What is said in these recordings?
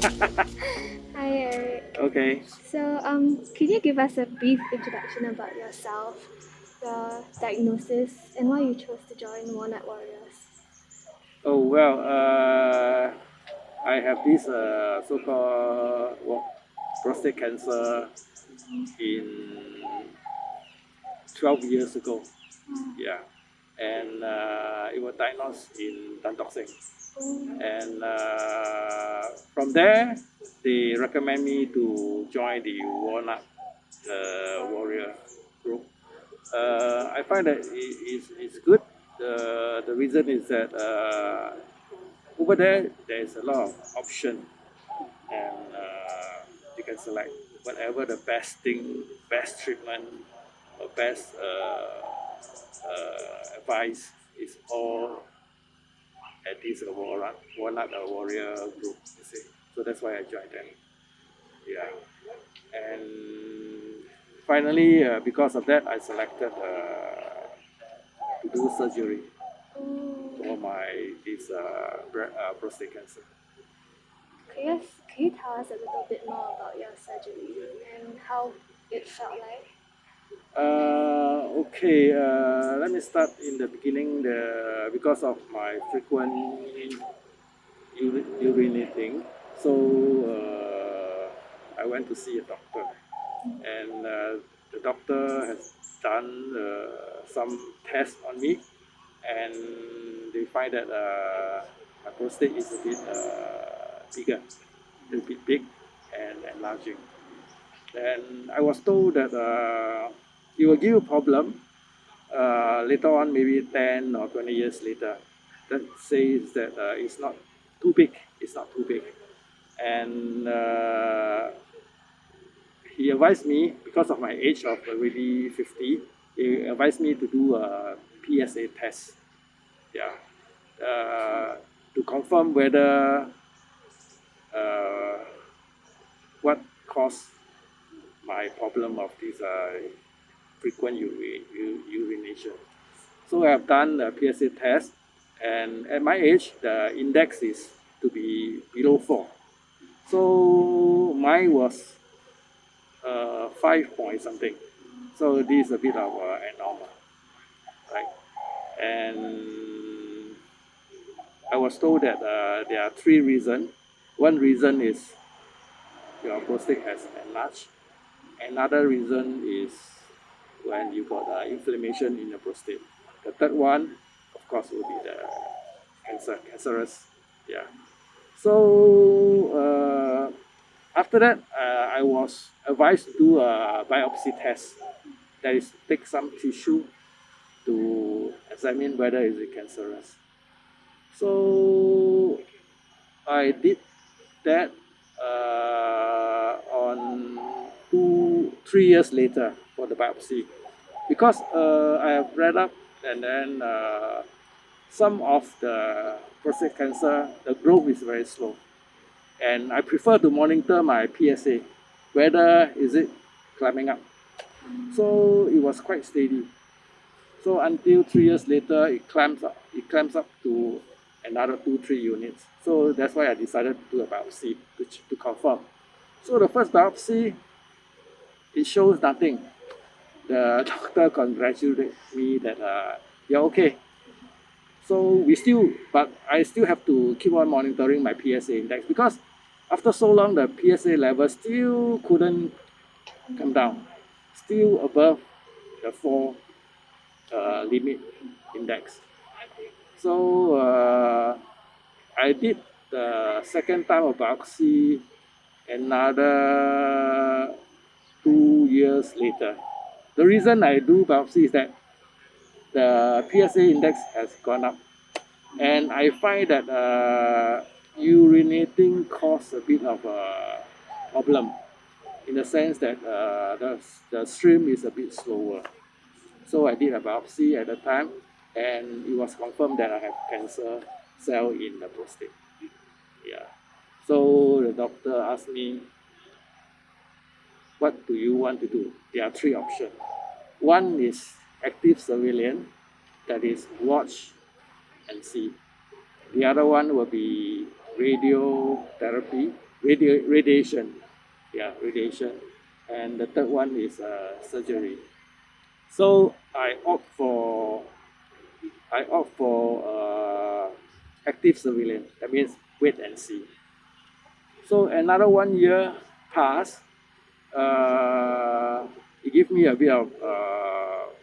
Hi, Eric. Okay. So, can you give us a brief introduction about yourself, your diagnosis, and why you chose to join Walnut Warriors? Oh well, I have this so-called prostate cancer in 12 years ago. Yeah, and it was diagnosed in Tan Tock Seng. And from there, they recommend me to join the Walnut Warrior group. I find that it's good. The reason is that over there is a lot of option, and you can select whatever the best thing, best treatment, or best advice is all at this Walnut Warrior group. You see, so that's why I joined them. Yeah, and finally, because of that, I selected to do surgery for my this prostate cancer. Can you tell us a little bit more about your surgery and how it felt like? Okay, let me start in the beginning. Because of my frequent urinating, so I went to see a doctor, and the doctor has done some tests on me, and they find that my prostate is a bit bigger, a bit big and enlarging. And I was told that it will give you a problem later on, maybe 10 or 20 years later. That says that it's not too big. It's not too big. And he advised me, because of my age of already 50, he advised me to do a PSA test. Yeah. To confirm whether uh, what caused my problem of this frequent urination. So I have done a PSA test, and at my age, the index is to be below 4. So mine was 5 point something. So this is a bit of abnormal, right? And I was told that there are 3 reasons. One reason is your prostate has enlarged. Another reason is when you got inflammation in the prostate. The third one, of course, will be the cancerous. Yeah. So after that, I was advised to do a biopsy test. That is, take some tissue to examine whether is it cancerous. So I did that on 3 years later for the biopsy, because I have read up, and then some of the prostate cancer, the growth is very slow, and I prefer to monitor my PSA, whether is it climbing up. So it was quite steady. So until 3 years later, it climbs up. It climbs up to another 2-3 units. So that's why I decided to do a biopsy to confirm. So the first biopsy, it shows nothing. The doctor congratulated me that you're okay. So but I still have to keep on monitoring my PSA index, because after so long, the PSA level still couldn't come down, still above the 4 limit index. So I did the second time of biopsy another 2 years later. The reason I do biopsy is that the PSA index has gone up, and I find that urinating causes a bit of a problem, in the sense that the stream is a bit slower. So I did a biopsy at the time, and it was confirmed that I have cancer cell in the prostate. Yeah. So the doctor asked me, what do you want to do? There are 3 options. One is active surveillance, that is watch and see. The other one will be radiotherapy, radiation. Yeah, radiation. And the third one is surgery. So I opt for active surveillance. That means wait and see. So another 1 year passed. It gave me a bit of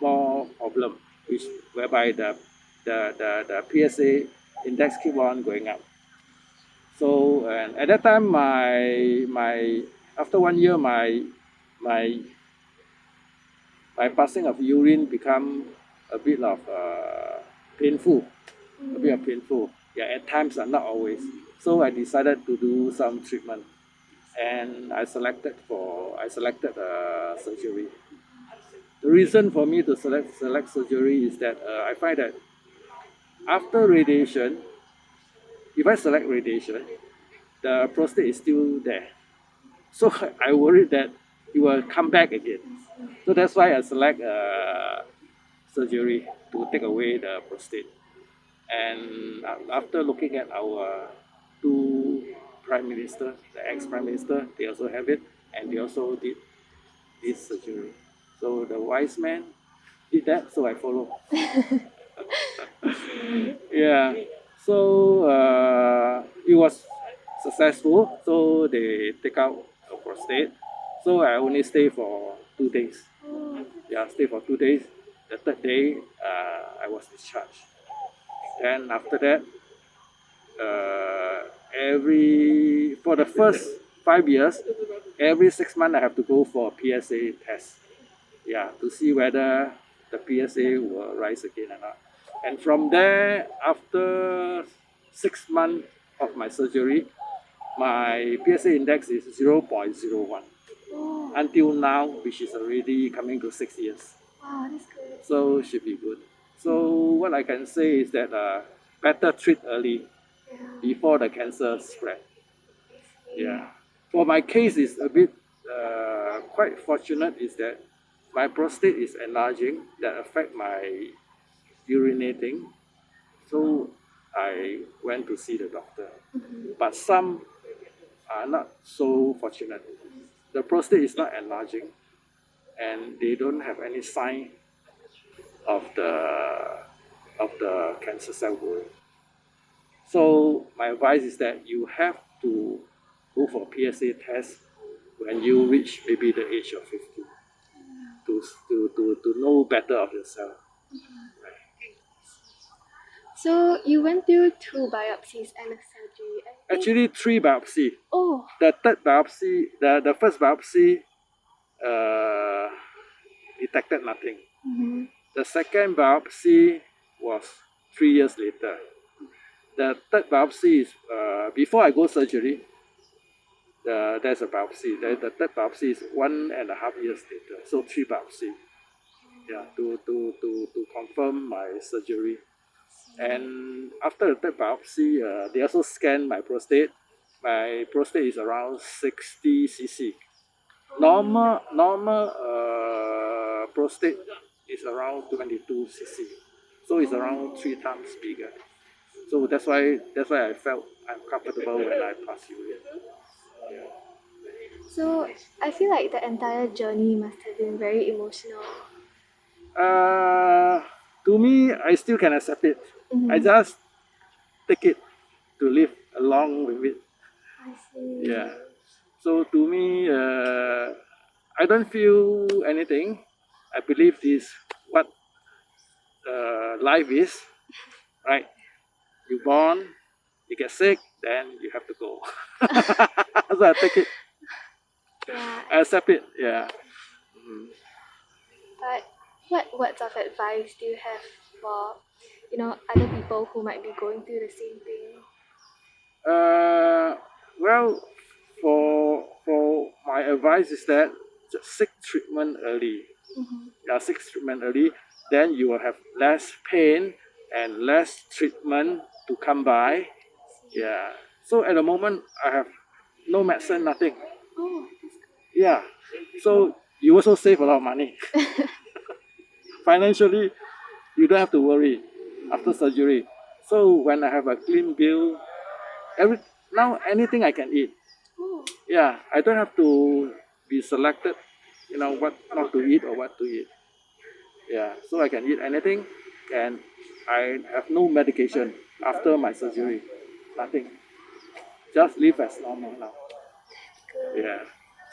more problem, whereby the PSA index keep on going up. So and at that time, my after 1 year, my my passing of urine become a bit of painful, a bit of painful. Yeah, at times, not always. So I decided to do some treatment, and I selected surgery. The reason for me to select surgery is that I find that after radiation, if I select radiation, the prostate is still there. So I worried that it will come back again. So that's why I select surgery to take away the prostate. And after looking at our two prime minister, the ex-prime minister, they also have it, and they also did this surgery. So the wise man did that, so I follow. Yeah. So it was successful. So they take out the prostate. So I only stay for 2 days. Yeah, stay for 2 days. The third day, I was discharged. Then after that, for the first 5 years, every 6 months I have to go for a PSA test. Yeah, to see whether the PSA will rise again or not. And from there, after 6 months of my surgery, my PSA index is 0.01 until now, which is already coming to 6 years. Wow, that's good. So should be good. So what I can say is that better treat early before the cancer spread. Yeah. For my case, is a bit quite fortunate is that my prostate is enlarging that affect my urinating. So I went to see the doctor. But some are not so fortunate. The prostate is not enlarging, and they don't have any sign of the cancer cell growing. So my advice is that you have to go for PSA test when you reach maybe the age of 50 to know better of yourself. So you went through 2 biopsies and a surgery. I think. Actually, 3 biopsy. Oh. The third biopsy, the first biopsy detected nothing. The second biopsy was 3 years later. The third biopsy is before I go surgery. There's a biopsy. The third biopsy is 1.5 years later. So 3 biopsy. Yeah, to confirm my surgery. And after the third biopsy, they also scanned my prostate. My prostate is around 60 cc. Normal prostate is around 22 cc. So it's around 3 times bigger. So that's why I felt I'm comfortable when I pass urine. Yeah. So I feel like the entire journey must have been very emotional. To me, I still can accept it. I just take it to live along with it. I see. Yeah. So to me, I don't feel anything. I believe this what life is, right? You born, you get sick, then you have to go. So I take it. Yeah. I accept it. Yeah. But what words of advice do you have for other people who might be going through the same thing? Well, for my advice is that just seek treatment early. Yeah, seek treatment early. Then you will have less pain and less treatment to come by. Yeah. So at the moment, I have no medicine, nothing. Oh, that's good. Yeah. So you also save a lot of money. Financially, you don't have to worry after surgery. So when I have a clean bill, now anything I can eat. Yeah, I don't have to be selected, what not to eat or what to eat. Yeah, so I can eat anything, and I have no medication after my surgery. Nothing. Just live as normal now. Good. Yeah.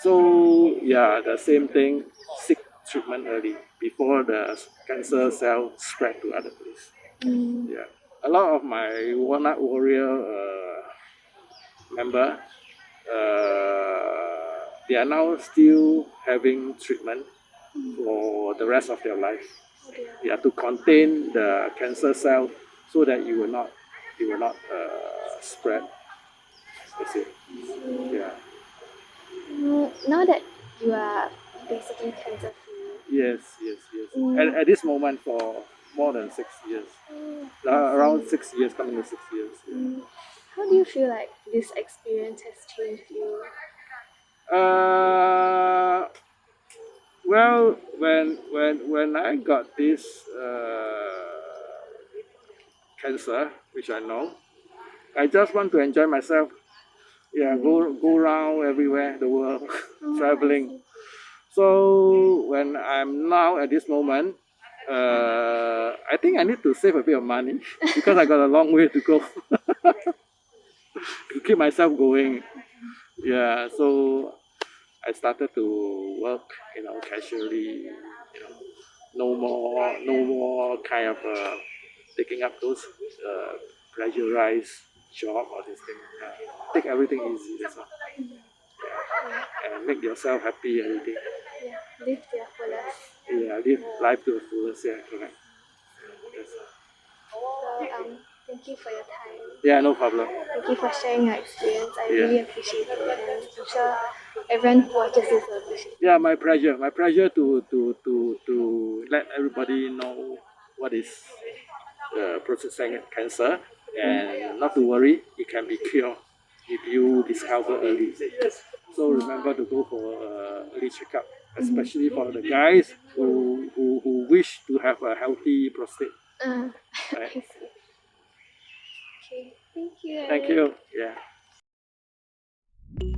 So yeah, the same thing. Seek treatment early before the cancer cell spread to other place. Mm. Yeah. A lot of my Walnut Warrior member, they are now still having treatment for the rest of their life. Oh dear. Yeah, to contain the cancer cell so that it will not spread. That's it. See. Yeah. Now that you are basically cancer free. Yes, yes, yes. Mm. At this moment for more than 6 years. Oh, Around I see. 6 years, coming to 6 years. Yeah. How do you feel like this experience has changed you? Uh, well, when I got this cancer, which I know, I just want to enjoy myself. Yeah, go around everywhere, the world, Oh, traveling. So when I'm now at this moment, I think I need to save a bit of money because I got a long way to go to keep myself going. Yeah, so I started to work, casually. No more kind of taking up those pressurized job or this thing. Take everything easy. That's all. And make yourself happy every day. Yeah, live to your fullest. Yeah, live life to the fullest. Yeah, correct. That's all. So, thank you for your time. Yeah, no problem. Thank you for sharing your experience. I Yeah. really appreciate it, and I'm sure everyone who watches this will appreciate it. Yeah, my pleasure. My pleasure to let everybody know what is prostate cancer, and not to worry, it can be cured if you discover early. So remember to go for early checkup, especially for the guys who wish to have a healthy prostate. I Right? see. Okay, thank you, Thank Eric. you. Yeah.